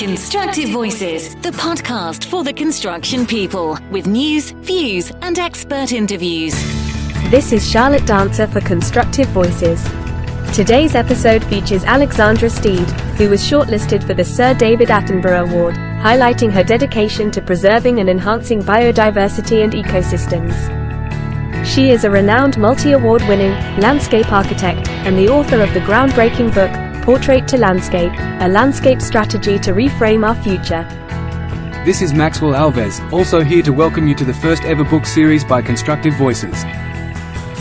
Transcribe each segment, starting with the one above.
Constructive Voices, the podcast for the construction people, with news, views, and expert interviews. This is Charlotte Dancer for Constructive Voices. Today's episode features Alexandra Steed, who was shortlisted for the Sir David Attenborough Award, highlighting her dedication to preserving and enhancing biodiversity and ecosystems. She is a renowned multi-award-winning landscape architect and the author of the groundbreaking book, Portrait to Landscape, a landscape strategy to reframe our future. This is Maxwell Alves, also here to welcome you to the first ever book series by Constructive Voices.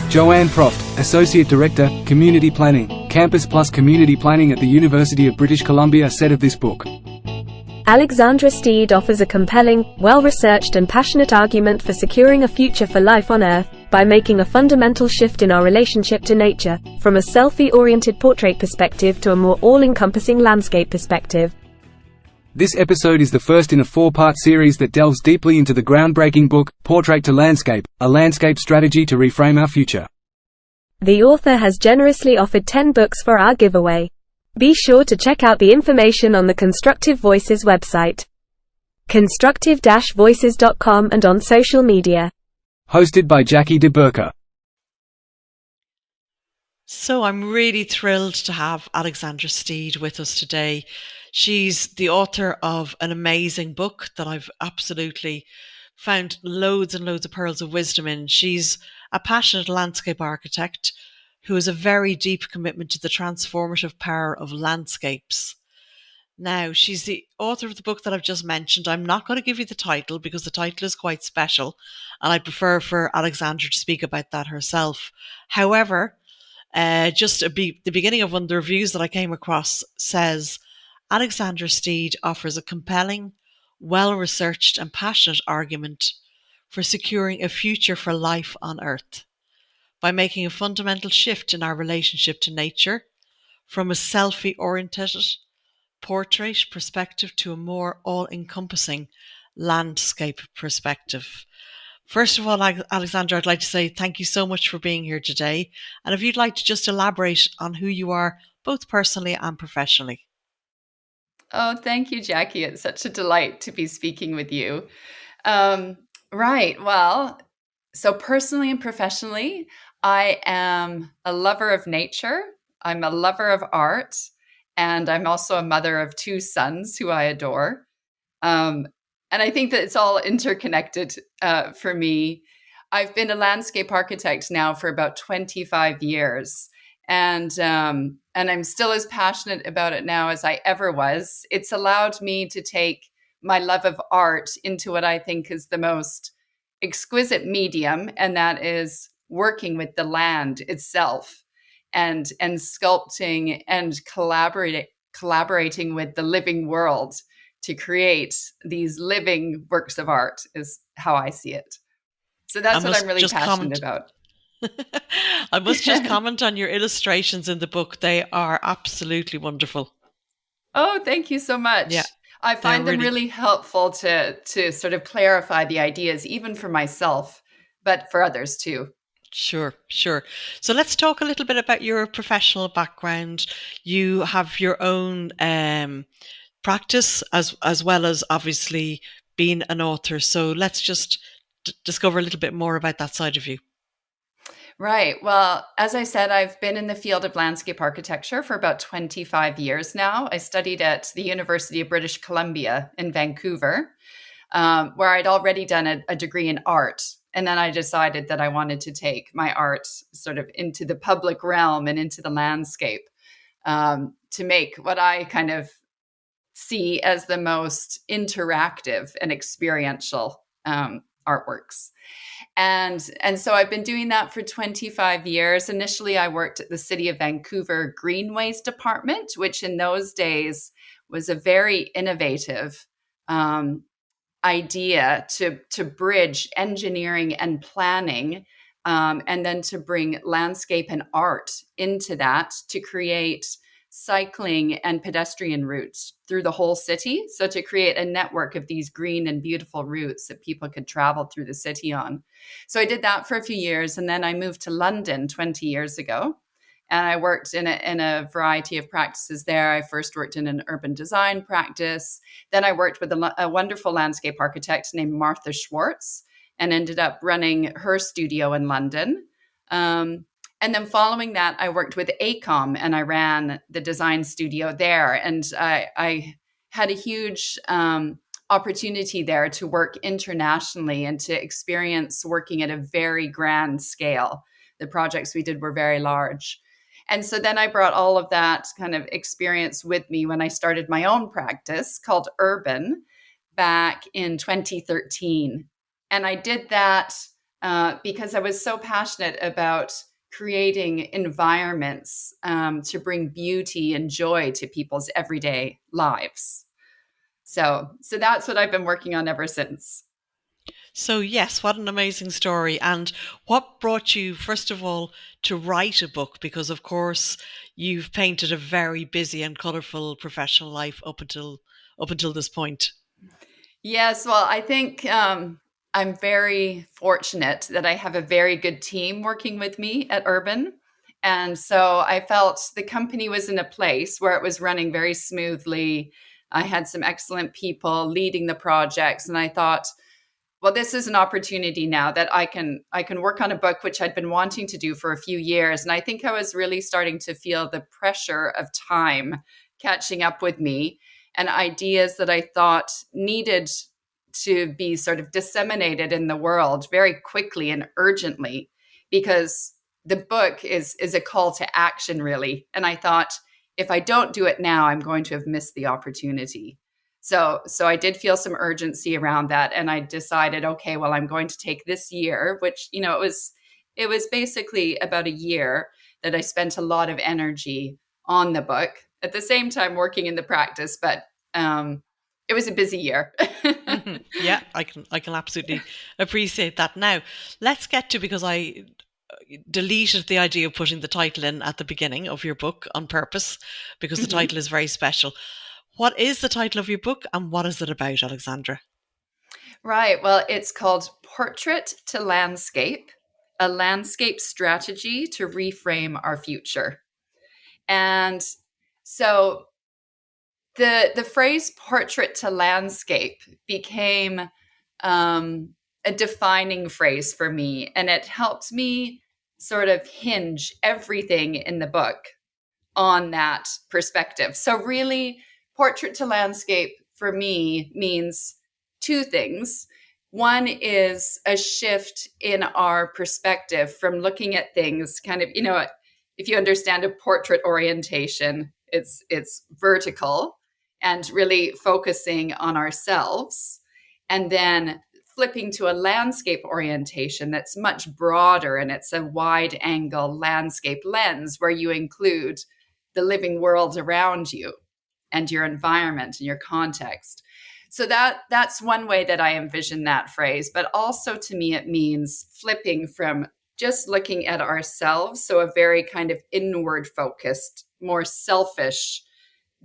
Joanne Proft, Associate Director, Community Planning, Campus Plus Community Planning at the University of British Columbia, said of this book. Alexandra Steed offers a compelling, well-researched and passionate argument for securing a future for life on Earth by making a fundamental shift in our relationship to nature, from a selfie-oriented portrait perspective to a more all-encompassing landscape perspective. This episode is the first in a four-part series that delves deeply into the groundbreaking book, Portrait to Landscape, a landscape strategy to reframe our future. The author has generously offered 10 books for our giveaway. Be sure to check out the information on the Constructive Voices website, constructive-voices.com, and on social media. Hosted by Jackie De Burca. So I'm really thrilled to have Alexandra Steed with us today. She's the author of an amazing book that I've absolutely found loads and loads of pearls of wisdom in. She's a passionate landscape architect who has a very deep commitment to the transformative power of landscapes. Now, she's the author of the book that I've just mentioned. I'm not going to give you the title because the title is quite special, and I prefer for Alexandra to speak about that herself. However, the beginning of one of the reviews that I came across says, Alexandra Steed offers a compelling, well-researched and passionate argument for securing a future for life on Earth by making a fundamental shift in our relationship to nature from a selfie-oriented portrait perspective to a more all-encompassing landscape perspective. First of all, Alexandra, I'd like to say thank you so much for being here today. And if you'd like to just elaborate on who you are, both personally and professionally. Oh, thank you, Jackie. It's such a delight to be speaking with you. Right. Well, so personally and professionally, I am a lover of nature. I'm a lover of art. And I'm also a mother of two sons who I adore. And I think that it's all interconnected for me. I've been a landscape architect now for about 25 years. And I'm still as passionate about it now as I ever was. It's allowed me to take my love of art into what I think is the most exquisite medium, and that is working with the land itself and sculpting and collaborating with the living world to create these living works of art is how I see it. So that's what I'm really passionate about. I must just comment on your illustrations in the book. They are absolutely wonderful. Oh, thank you so much. Yeah, I find them really helpful to sort of clarify the ideas, even for myself, but for others too. Sure. So let's talk a little bit about your professional background. You have your own practice as well as obviously being an author. So let's just discover a little bit more about that side of you. Right. Well, as I said, I've been in the field of landscape architecture for about 25 years now. I studied at the University of British Columbia in Vancouver, where I'd already done a degree in art. And then I decided that I wanted to take my art sort of into the public realm and into the landscape to make what I kind of see as the most interactive and experiential artworks. And so I've been doing that for 25 years. Initially, I worked at the City of Vancouver Greenways Department, which in those days was a very innovative idea to bridge engineering and planning, and then to bring landscape and art into that to create cycling and pedestrian routes through the whole city. So to create a network of these green and beautiful routes that people could travel through the city on. So I did that for a few years, and then I moved to London 20 years ago. And I worked in a variety of practices there. I first worked in an urban design practice. Then I worked with a wonderful landscape architect named Martha Schwartz, and ended up running her studio in London. And then following that, I worked with ACOM, and I ran the design studio there. And I had a huge opportunity there to work internationally and to experience working at a very grand scale. The projects we did were very large. And so then I brought all of that kind of experience with me when I started my own practice called Urban back in 2013. And I did that because I was so passionate about creating environments to bring beauty and joy to people's everyday lives. So that's what I've been working on ever since. So yes, what an amazing story. And what brought you, first of all, to write a book? Because of course you've painted a very busy and colourful professional life up until this point. Yes, well, I think I'm very fortunate that I have a very good team working with me at Urban. And so I felt the company was in a place where it was running very smoothly. I had some excellent people leading the projects, and I thought, well, this is an opportunity now that I can work on a book, which I'd been wanting to do for a few years. And I think I was really starting to feel the pressure of time catching up with me, and ideas that I thought needed to be sort of disseminated in the world very quickly and urgently, because the book is a call to action, really. And I thought, if I don't do it now, I'm going to have missed the opportunity. So I did feel some urgency around that. And I decided, okay, well, I'm going to take this year, which, it was basically about a year that I spent a lot of energy on the book, at the same time working in the practice. But it was a busy year. Mm-hmm. Yeah, I can absolutely appreciate that. Now, let's get to, because I deleted the idea of putting the title in at the beginning of your book on purpose, because the title is very special. What is the title of your book, and what is it about, Alexandra? Right. Well, it's called Portrait to Landscape, a landscape strategy to reframe our future. And so the phrase portrait to landscape became a defining phrase for me, and it helped me sort of hinge everything in the book on that perspective. So really, portrait to landscape for me means two things. One is a shift in our perspective from looking at things kind of, if you understand a portrait orientation, it's vertical and really focusing on ourselves, and then flipping to a landscape orientation that's much broader, and it's a wide angle landscape lens where you include the living world around you and your environment and your context. So that's one way that I envision that phrase. But also to me, it means flipping from just looking at ourselves, so a very kind of inward focused, more selfish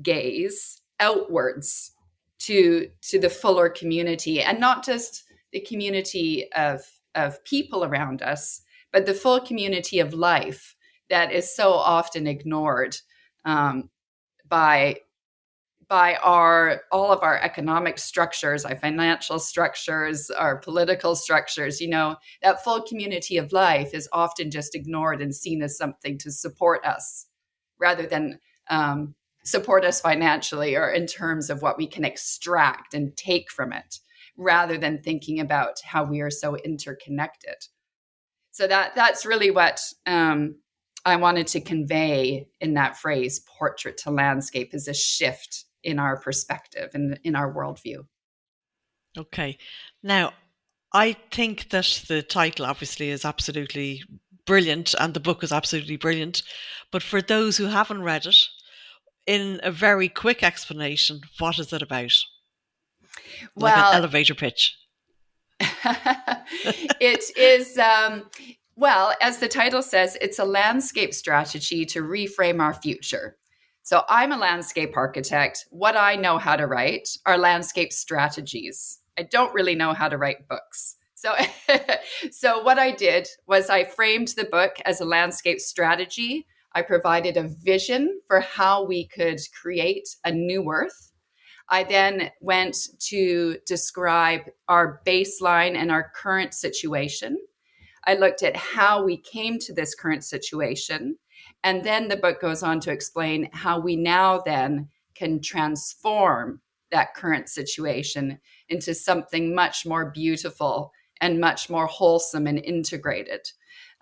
gaze, outwards to the fuller community, and not just the community of people around us, but the full community of life that is so often ignored by all of our economic structures, our financial structures, our political structures. That full community of life is often just ignored and seen as something to support us, rather than support us financially or in terms of what we can extract and take from it, rather than thinking about how we are so interconnected. So that's really what I wanted to convey in that phrase, portrait to landscape, is a shift in our perspective and in our worldview. Okay. Now, I think that the title obviously is absolutely brilliant, and the book is absolutely brilliant. But for those who haven't read it, in a very quick explanation, what is it about? Like an elevator pitch. It is, as the title says, it's a landscape strategy to reframe our future. So I'm a landscape architect. What I know how to write are landscape strategies. I don't really know how to write books. So what I did was I framed the book as a landscape strategy. I provided a vision for how we could create a new Earth. I then went to describe our baseline and our current situation. I looked at how we came to this current situation. And then the book goes on to explain how we now then can transform that current situation into something much more beautiful and much more wholesome and integrated.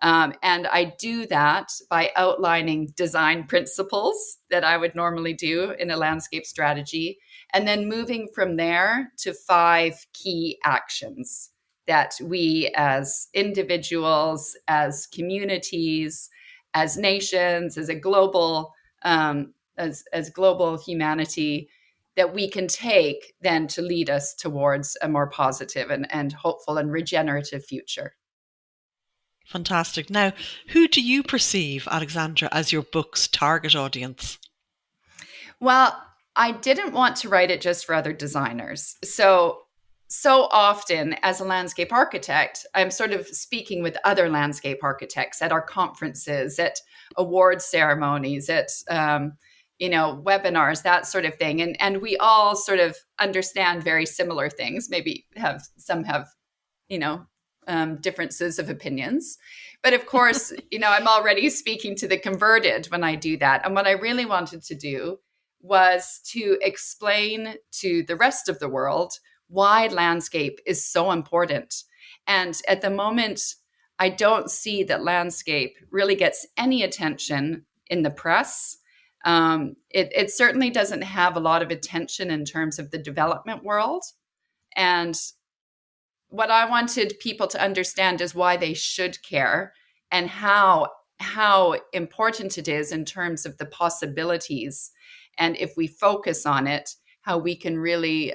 And I do that by outlining design principles that I would normally do in a landscape strategy, and then moving from there to 5 key actions that we as individuals, as communities, as nations, as a global, as global humanity, that we can take then to lead us towards a more positive and hopeful and regenerative future. Fantastic. Now, who do you perceive, Alexandra, as your book's target audience? Well, I didn't want to write it just for other designers. So often as a landscape architect, I'm sort of speaking with other landscape architects at our conferences, at award ceremonies, at webinars, that sort of thing. And we all sort of understand very similar things, maybe some have differences of opinions. But of course, I'm already speaking to the converted when I do that. And what I really wanted to do was to explain to the rest of the world why landscape is so important. And at the moment, I don't see that landscape really gets any attention in the press. It certainly doesn't have a lot of attention in terms of the development world. And what I wanted people to understand is why they should care and how important it is in terms of the possibilities. And if we focus on it, how we can really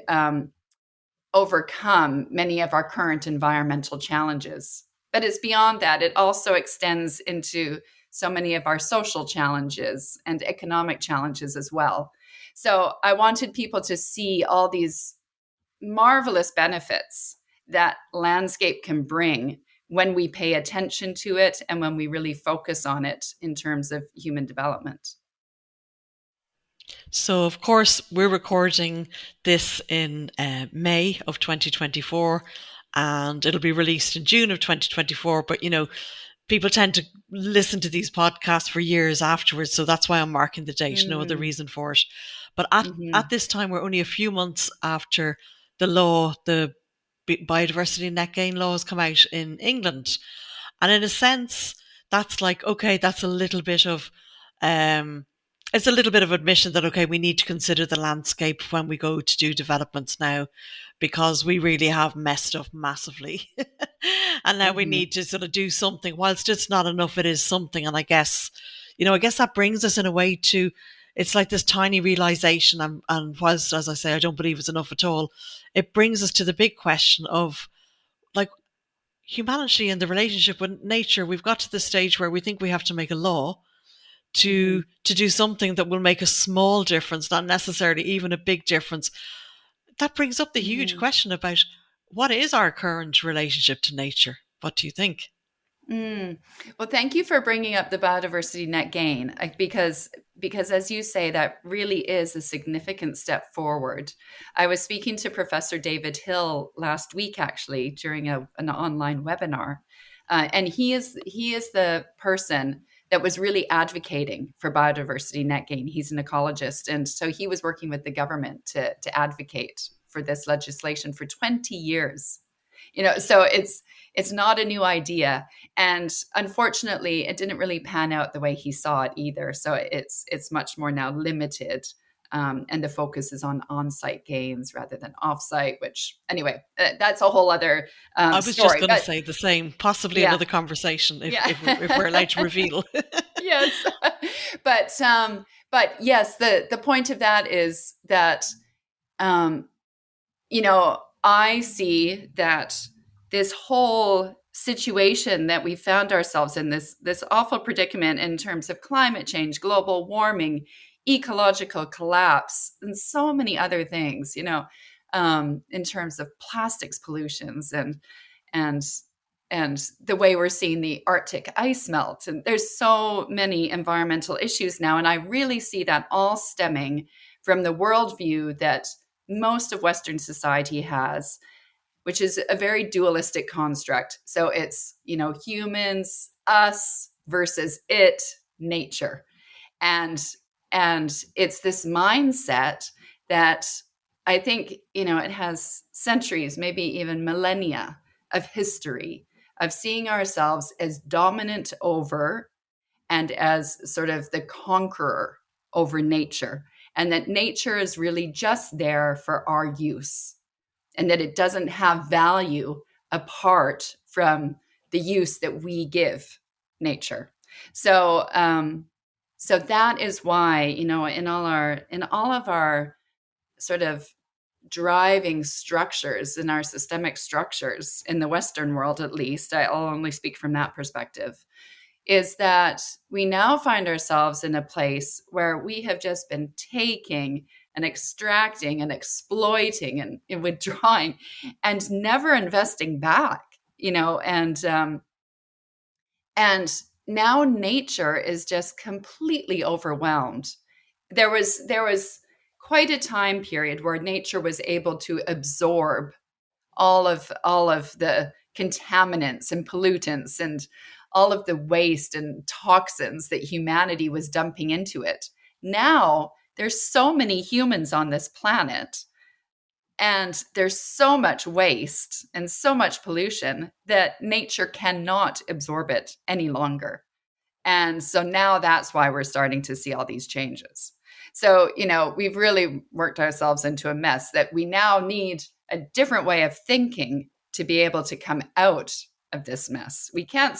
overcome many of our current environmental challenges. But it's beyond that. It also extends into so many of our social challenges and economic challenges as well. So I wanted people to see all these marvelous benefits that landscape can bring when we pay attention to it and when we really focus on it in terms of human development. So, of course, we're recording this in May of 2024, and it'll be released in June of 2024. But, people tend to listen to these podcasts for years afterwards. So that's why I'm marking the date. No other reason for it. But at this time, we're only a few months after the biodiversity net gain law has come out in England. And in a sense, that's like, okay, that's a little bit of, it's a little bit of admission that, okay, we need to consider the landscape when we go to do developments now, because we really have messed up massively. And now we need to sort of do something. Whilst it's not enough, it is something. And I guess that brings us in a way to, it's like this tiny realization. And whilst, as I say, I don't believe it's enough at all, it brings us to the big question of, like, humanity and the relationship with nature. We've got to the stage where we think we have to make a law to do something that will make a small difference, not necessarily even a big difference. That brings up the huge question about what is our current relationship to nature? What do you think? Well, thank you for bringing up the biodiversity net gain, because as you say, that really is a significant step forward. I was speaking to Professor David Hill last week, actually, during an online webinar, and he is the person that was really advocating for biodiversity net gain. He's an ecologist, and so he was working with the government to advocate for this legislation for 20 years. So it's not a new idea, and unfortunately, it didn't really pan out the way he saw it either. So it's much more now limited, and the focus is on on-site gains rather than off-site. Which anyway, that's a whole other I was story. just going to say the same. Possibly another conversation if we're allowed to reveal. Yes, but yes, the point of that is that I see that this whole situation that we found ourselves in, this awful predicament in terms of climate change, global warming, ecological collapse, and so many other things, in terms of plastics pollutions and and the way we're seeing the Arctic ice melt. And there's so many environmental issues now. And I really see that all stemming from the worldview that most of Western society has, which is a very dualistic construct. So it's, humans, us versus it, nature. And it's this mindset that I think, it has centuries, maybe even millennia of history of seeing ourselves as dominant over and as sort of the conqueror over nature. And that nature is really just there for our use, and that it doesn't have value apart from the use that we give nature. So, so that is why, in all of our sort of driving structures, in our systemic structures in the Western world, at least, I'll only speak from that perspective, is that we now find ourselves in a place where we have just been taking and extracting and exploiting and withdrawing and never investing back, and now nature is just completely overwhelmed. There was quite a time period where nature was able to absorb all of the contaminants and pollutants and all of the waste and toxins that humanity was dumping into it. Now there's so many humans on this planet, and there's so much waste and so much pollution that nature cannot absorb it any longer. And so now that's why we're starting to see all these changes. So, we've really worked ourselves into a mess that we now need a different way of thinking to be able to come out of this mess. We can't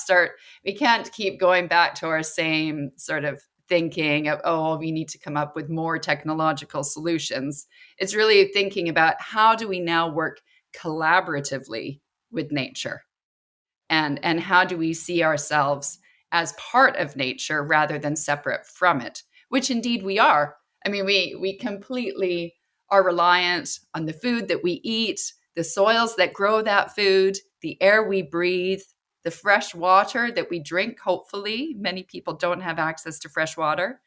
keep going back to our same sort of thinking of, we need to come up with more technological solutions. It's really thinking about how do we now work collaboratively with nature, and how do we see ourselves as part of nature rather than separate from it, which indeed we are. I mean, we completely are reliant on the food that we eat, the soils that grow that food, the air we breathe, the fresh water that we drink. Hopefully, many people don't have access to fresh water,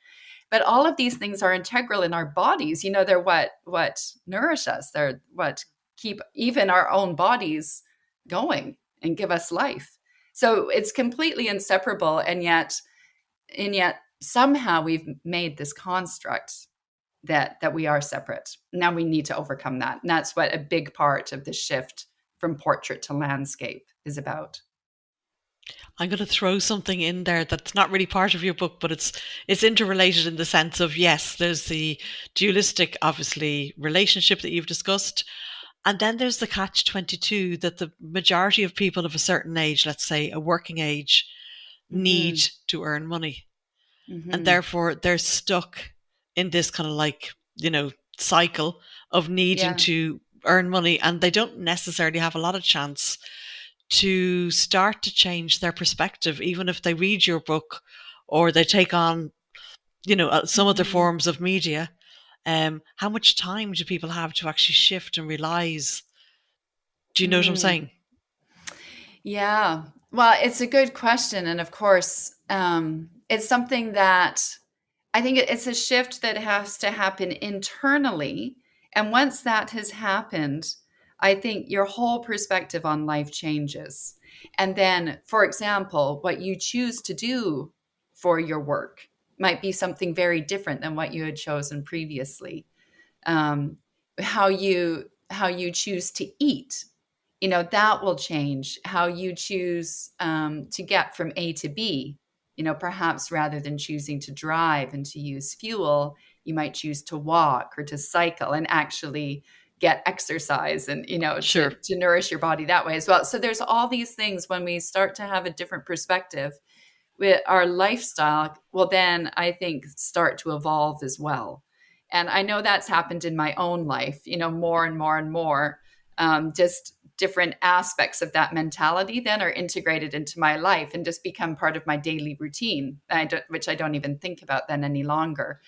but all of these things are integral in our bodies. They're what nourish us. They're what keep even our own bodies going and give us life. So it's completely inseparable, and yet somehow we've made this construct that we are separate. Now we need to overcome that. And that's what a big part of the shift from portrait to landscape is about. I'm going to throw something in there that's not really part of your book, but it's interrelated in the sense of, yes, there's the dualistic, obviously, relationship that you've discussed. And then there's the catch-22 that the majority of people of a certain age, let's say a working age, need to earn money. And therefore they're stuck in this kind of cycle of needing to earn money, and they don't necessarily have a lot of chance to start to change their perspective, even if they read your book or they take on, some other forms of media. How much time do people have to actually shift and realize? Do you know what I'm saying? Yeah. Well, it's a good question. And of course, it's something that I think it's a shift that has to happen internally. And once that has happened, I think your whole perspective on life changes. And then, for example, what you choose to do for your work might be something very different than what you had chosen previously. How you choose to eat, that will change. How you choose to get from A to B, perhaps rather than choosing to drive and to use fuel, you might choose to walk or to cycle and actually get exercise and, Sure. to nourish your body that way as well. So there's all these things when we start to have a different perspective with our lifestyle, will then I think start to evolve as well. And I know that's happened in my own life, more and more and more, just different aspects of that mentality then are integrated into my life and just become part of my daily routine, which I don't even think about then any longer.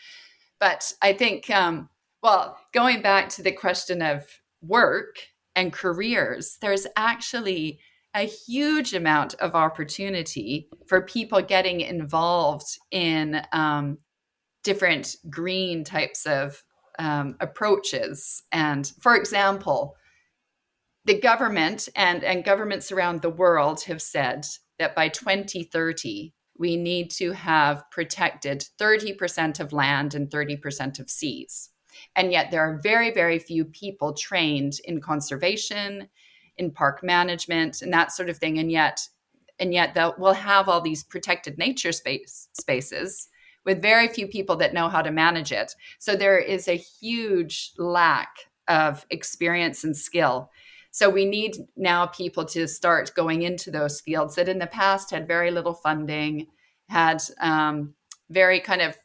But I think, going back to the question of work and careers, there's actually a huge amount of opportunity for people getting involved in different green types of approaches. And for example, the government and governments around the world have said that by 2030, we need to have protected 30% of land and 30% of seas. And yet there are very, very few people trained in conservation, in park management, and that sort of thing. And yet we'll have all these protected nature spaces with very few people that know how to manage it. So there is a huge lack of experience and skill. So we need now people to start going into those fields that in the past had very little funding, had very kind of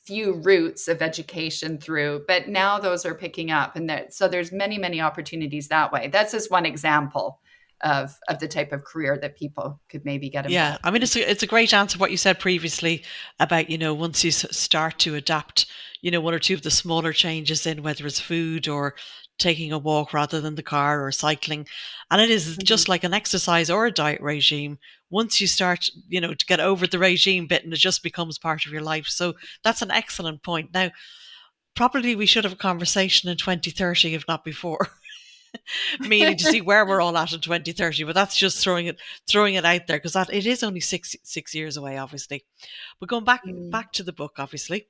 few routes of education through, but now those are picking up. And so there's many, many opportunities that way. That's just one example of the type of career that people could maybe get involved. Yeah, I mean, it's a great answer what you said previously about, once you start to adapt, one or two of the smaller changes in whether it's food or taking a walk rather than the car or cycling. And it is just like an exercise or a diet regime. Once you start, to get over the regime bit and it just becomes part of your life. So that's an excellent point. Now, probably we should have a conversation in 2030, if not before. Meaning to see where we're all at in 2030, but that's just throwing it out there because it is only six years away, obviously. But going back to the book, obviously,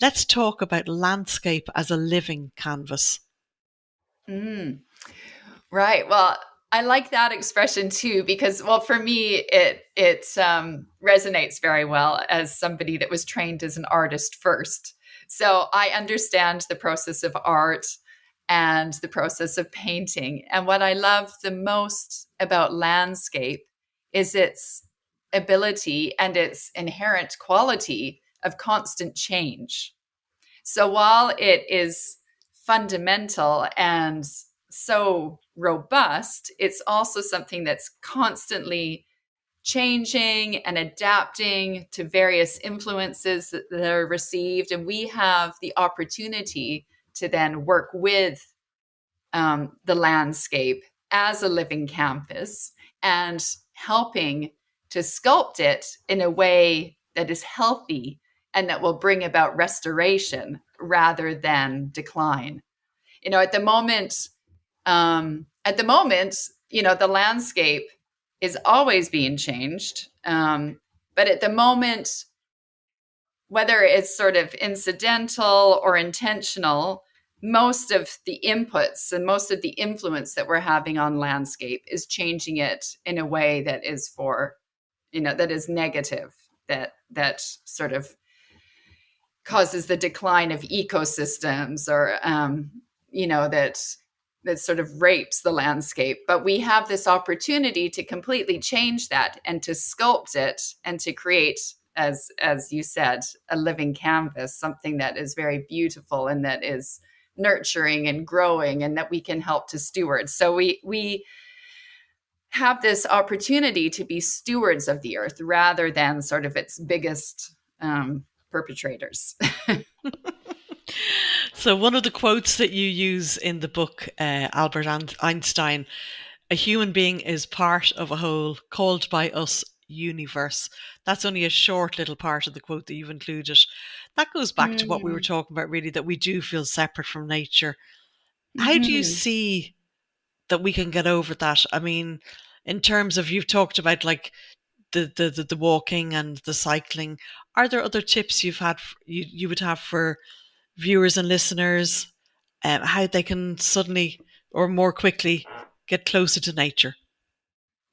let's talk about landscape as a living canvas. Right. Well, I like that expression too because, well, for me, it resonates very well as somebody that was trained as an artist first. So I understand the process of art and the process of painting. And what I love the most about landscape is its ability and its inherent quality of constant change. So while it is fundamental and so robust, it's also something that's constantly changing and adapting to various influences that are received. And we have the opportunity to then work with the landscape as a living canvas and helping to sculpt it in a way that is healthy and that will bring about restoration rather than decline. At the moment, the landscape is always being changed. But at the moment, whether it's sort of incidental or intentional, most of the inputs and most of the influence that we're having on landscape is changing it in a way that is that is negative, that sort of causes the decline of ecosystems or, that sort of rapes the landscape. But we have this opportunity to completely change that and to sculpt it and to create, as you said, a living canvas, something that is very beautiful and that is nurturing and growing and that we can help to steward. So we have this opportunity to be stewards of the earth rather than sort of its biggest perpetrators. So one of the quotes that you use in the book, Albert Einstein, a human being is part of a whole called by us universe. That's only a short little part of the quote that you've included. That goes back to what we were talking about, really, that we do feel separate from nature. How do you see that we can get over that? I mean, in terms of, you've talked about like the walking and the cycling. Are there other tips you would have for viewers and listeners, how they can suddenly or more quickly get closer to nature?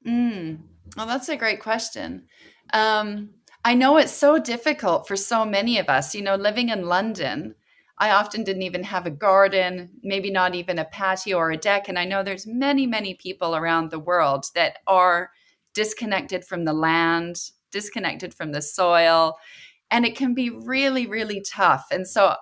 Well, that's a great question. I know it's so difficult for so many of us. Living in London, I often didn't even have a garden, maybe not even a patio or a deck. And I know there's many, many people around the world that are disconnected from the land, disconnected from the soil, and it can be really, really tough. And so,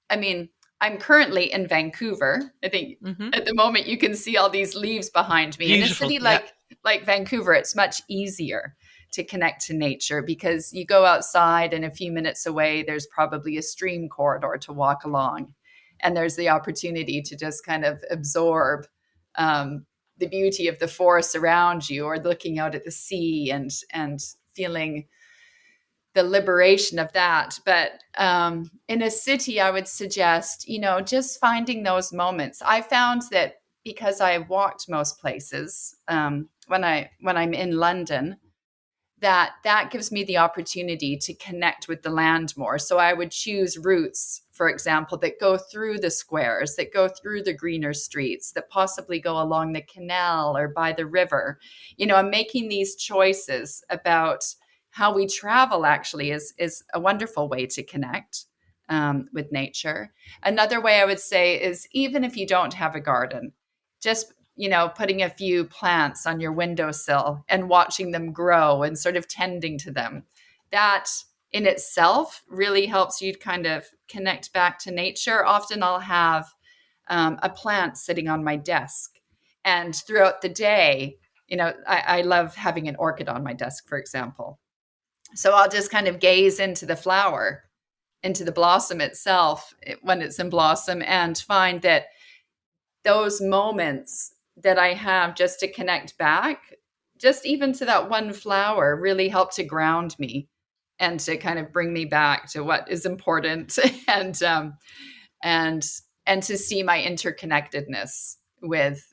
I mean, I'm currently in Vancouver. I think at the moment you can see all these leaves behind me. Beautiful. In a city like Vancouver, it's much easier to connect to nature because you go outside and a few minutes away, there's probably a stream corridor to walk along. And there's the opportunity to just kind of absorb the beauty of the forest around you, or looking out at the sea and feeling the liberation of that. But in a city, I would suggest, just finding those moments. I found that because I walked most places, when I'm in London, that gives me the opportunity to connect with the land more. So I would choose routes, for example, that go through the squares, that go through the greener streets, that possibly go along the canal or by the river. I'm making these choices about how we travel actually is a wonderful way to connect with nature. Another way I would say is, even if you don't have a garden, just putting a few plants on your windowsill and watching them grow and sort of tending to them. That in itself really helps you kind of connect back to nature. Often I'll have a plant sitting on my desk, and throughout the day, I love having an orchid on my desk, for example. So I'll just kind of gaze into the flower, into the blossom itself when it's in blossom, and find that those moments that I have just to connect back, just even to that one flower, really help to ground me and to kind of bring me back to what is important, and to see my interconnectedness with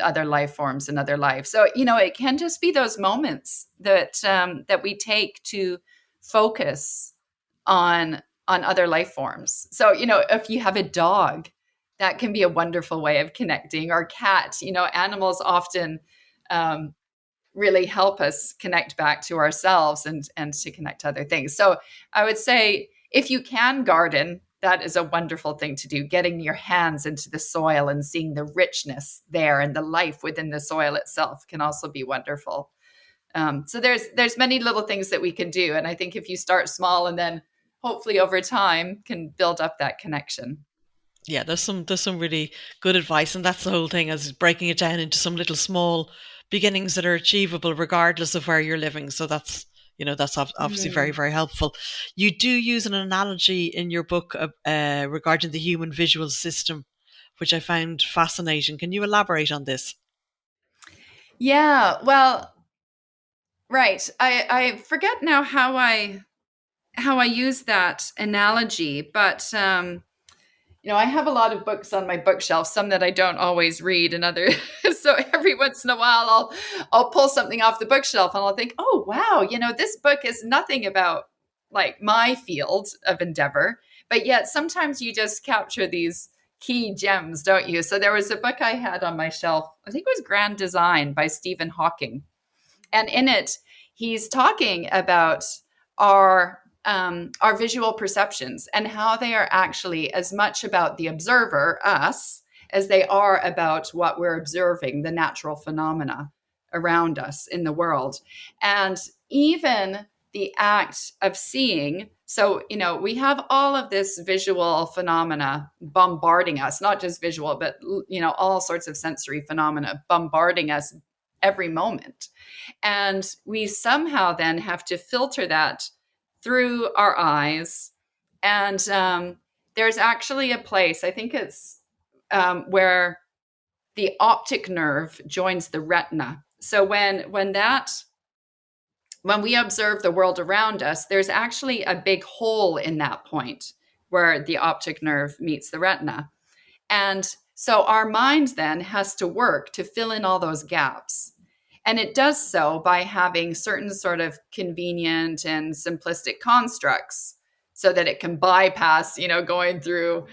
other life forms and other life. So, it can just be those moments that we take to focus on other life forms. So, if you have a dog, that can be a wonderful way of connecting. Or cat, animals often really help us connect back to ourselves and to connect to other things. So I would say, if you can garden, that is a wonderful thing to do. Getting your hands into the soil and seeing the richness there and the life within the soil itself can also be wonderful. So there's many little things that we can do. And I think if you start small and then hopefully over time can build up that connection. Yeah, there's some really good advice, and that's the whole thing, is breaking it down into some little small beginnings that are achievable regardless of where you're living. So that's obviously very, very helpful. You do use an analogy in your book regarding the human visual system, which I found fascinating. Can you elaborate on this? Yeah, well, right. I forget now how I use that analogy, but I have a lot of books on my bookshelf, some that I don't always read, and other. So every once in a while, I'll pull something off the bookshelf and I'll think, oh wow, this book is nothing about like my field of endeavor, but yet sometimes you just capture these key gems, don't you? So there was a book I had on my shelf. I think it was Grand Design by Stephen Hawking, and in it, he's talking about our visual perceptions and how they are actually as much about the observer, us, as they are about what we're observing, the natural phenomena around us in the world. And even the act of seeing, so, we have all of this visual phenomena bombarding us, not just visual, but, all sorts of sensory phenomena bombarding us every moment. And we somehow then have to filter that through our eyes. And there's actually a place, I think it's where the optic nerve joins the retina. So when we observe the world around us, there's actually a big hole in that point where the optic nerve meets the retina. And so our mind then has to work to fill in all those gaps. And it does so by having certain sort of convenient and simplistic constructs so that it can bypass, going through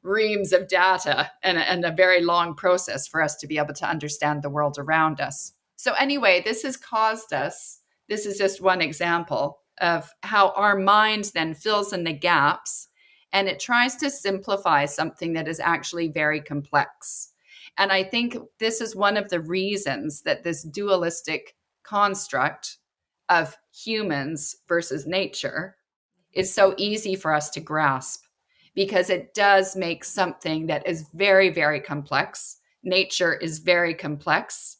reams of data and a very long process for us to be able to understand the world around us. So anyway, this has caused us, this is just one example of how our mind then fills in the gaps, and it tries to simplify something that is actually very complex. And I think this is one of the reasons that this dualistic construct of humans versus nature is so easy for us to grasp, because it does make something that is very, very complex. Nature is very complex.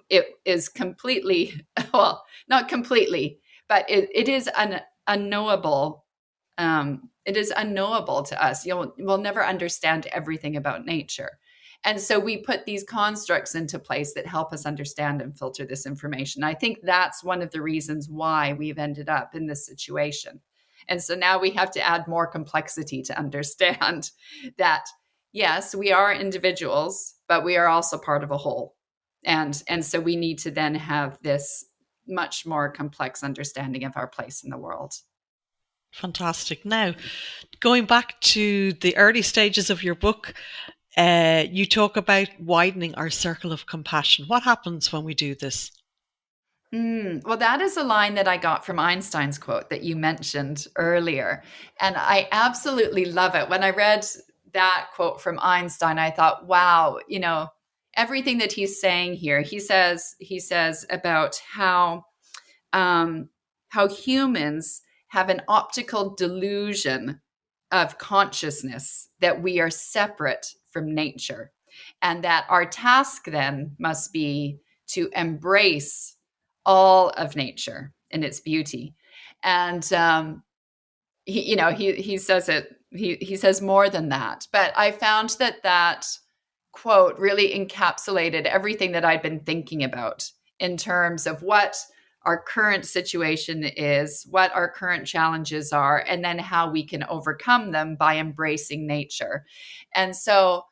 It is completely, well, not completely, but it is unknowable. It is unknowable to us. We'll never understand everything about nature. And so we put these constructs into place that help us understand and filter this information. I think that's one of the reasons why we've ended up in this situation. And so now we have to add more complexity to understand that, yes, we are individuals, but we are also part of a whole. And so we need to then have this much more complex understanding of our place in the world. Fantastic. Now, going back to the early stages of your book, you talk about widening our circle of compassion. What happens when we do this? Well, that is a line that I got from Einstein's quote that you mentioned earlier. And I absolutely love it. When I read that quote from Einstein, I thought, wow, everything that he's saying here, he says about how humans have an optical delusion of consciousness that we are separate from nature, and that our task then must be to embrace all of nature and its beauty. And he says it. He says more than that. But I found that quote really encapsulated everything that I'd been thinking about in terms of what our current situation is, what our current challenges are, and then how we can overcome them by embracing nature. And so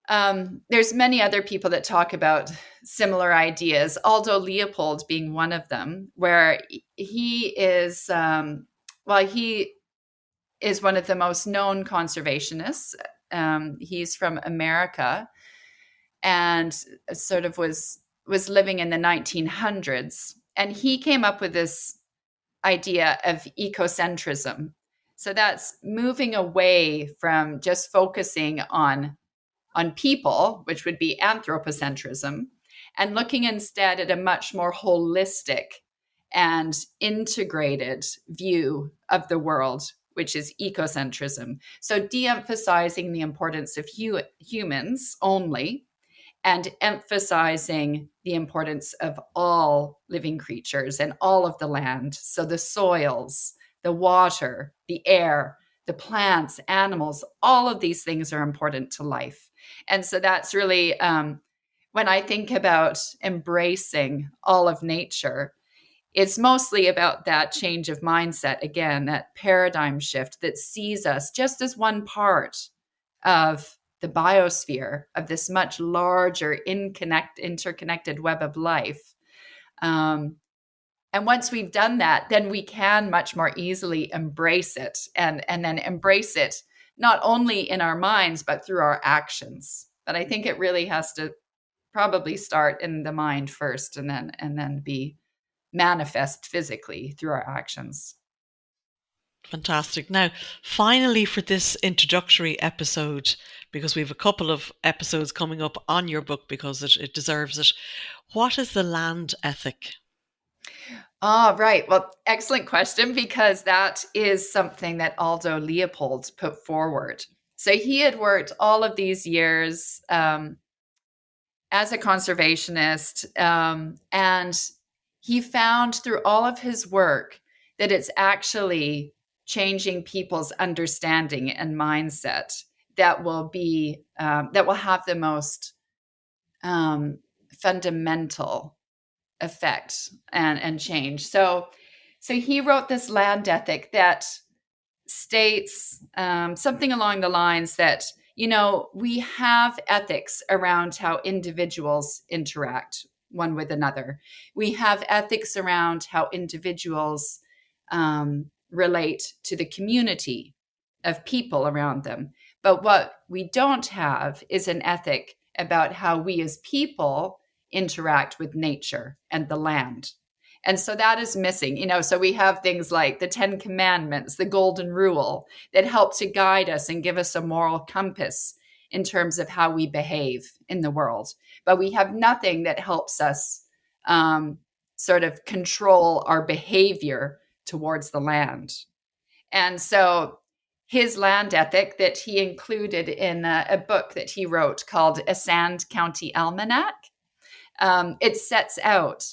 there's many other people that talk about similar ideas, Aldo Leopold being one of them, where he is, he is one of the most known conservationists. He's from America and sort of was living in the 1900s. And he came up with this idea of ecocentrism. So that's moving away from just focusing on people, which would be anthropocentrism, and looking instead at a much more holistic and integrated view of the world, which is ecocentrism. So de-emphasizing the importance of humans only, and emphasizing the importance of all living creatures and all of the land. So the soils, the water, the air, the plants, animals, all of these things are important to life. And so that's really, when I think about embracing all of nature, it's mostly about that change of mindset, again, that paradigm shift that sees us just as one part of the biosphere, of this much larger interconnected web of life. And once we've done that, then we can much more easily embrace it and then embrace it not only in our minds, but through our actions. But I think it really has to probably start in the mind first and then be manifest physically through our actions. Fantastic. Now, finally, for this introductory episode, because we have a couple of episodes coming up on your book because it deserves it, what is the land ethic? Right. Well, excellent question, because that is something that Aldo Leopold put forward. So he had worked all of these years as a conservationist, and he found through all of his work that it's actually changing people's understanding and mindset that will have the most fundamental effect and change. So he wrote this land ethic that states something along the lines that, we have ethics around how individuals interact one with another. We have ethics around how individuals relate to the community of people around them. But what we don't have is an ethic about how we as people interact with nature and the land. And so that is missing, so we have things like the 10 Commandments, the Golden Rule, that help to guide us and give us a moral compass in terms of how we behave in the world. But we have nothing that helps us sort of control our behavior towards the land. And so his land ethic that he included in a book that he wrote called A Sand County Almanac, it sets out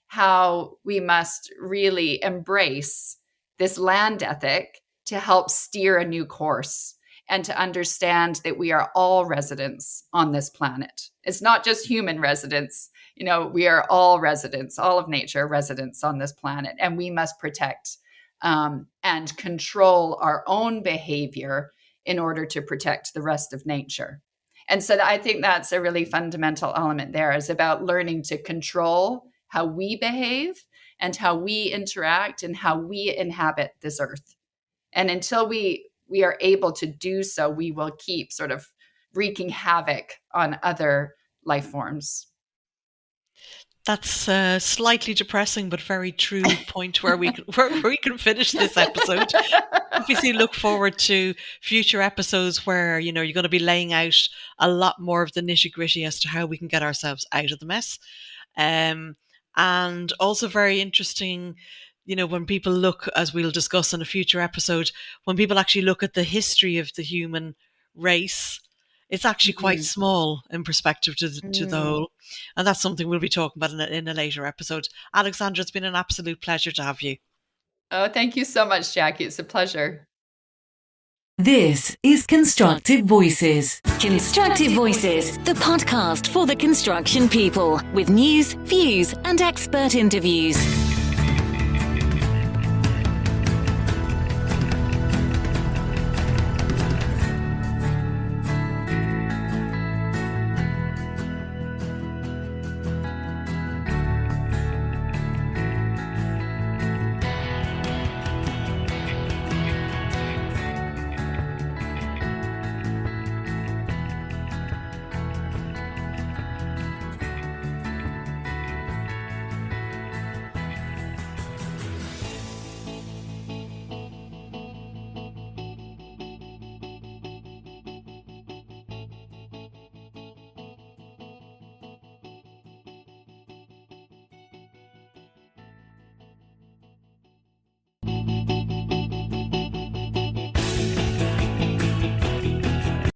how we must really embrace this land ethic to help steer a new course and to understand that we are all residents on this planet. It's not just human residents. We are all residents, all of nature residents on this planet, and we must protect and control our own behavior in order to protect the rest of nature. And so I think that's a really fundamental element there, is about learning to control how we behave and how we interact and how we inhabit this earth. And until we are able to do so, we will keep sort of wreaking havoc on other life forms. That's a slightly depressing but very true point where we can finish this episode. Obviously, look forward to future episodes where you're going to be laying out a lot more of the nitty-gritty as to how we can get ourselves out of the mess. And also very interesting, when people look, as we'll discuss in a future episode, when people actually look at the history of the human race, it's actually quite small in perspective to the whole. And that's something we'll be talking about in a later episode. Alexandra, it's been an absolute pleasure to have you. Oh, thank you so much, Jackie. It's a pleasure. This is Constructive Voices. Constructive Voices, the podcast for the construction people, with news, views, and expert interviews.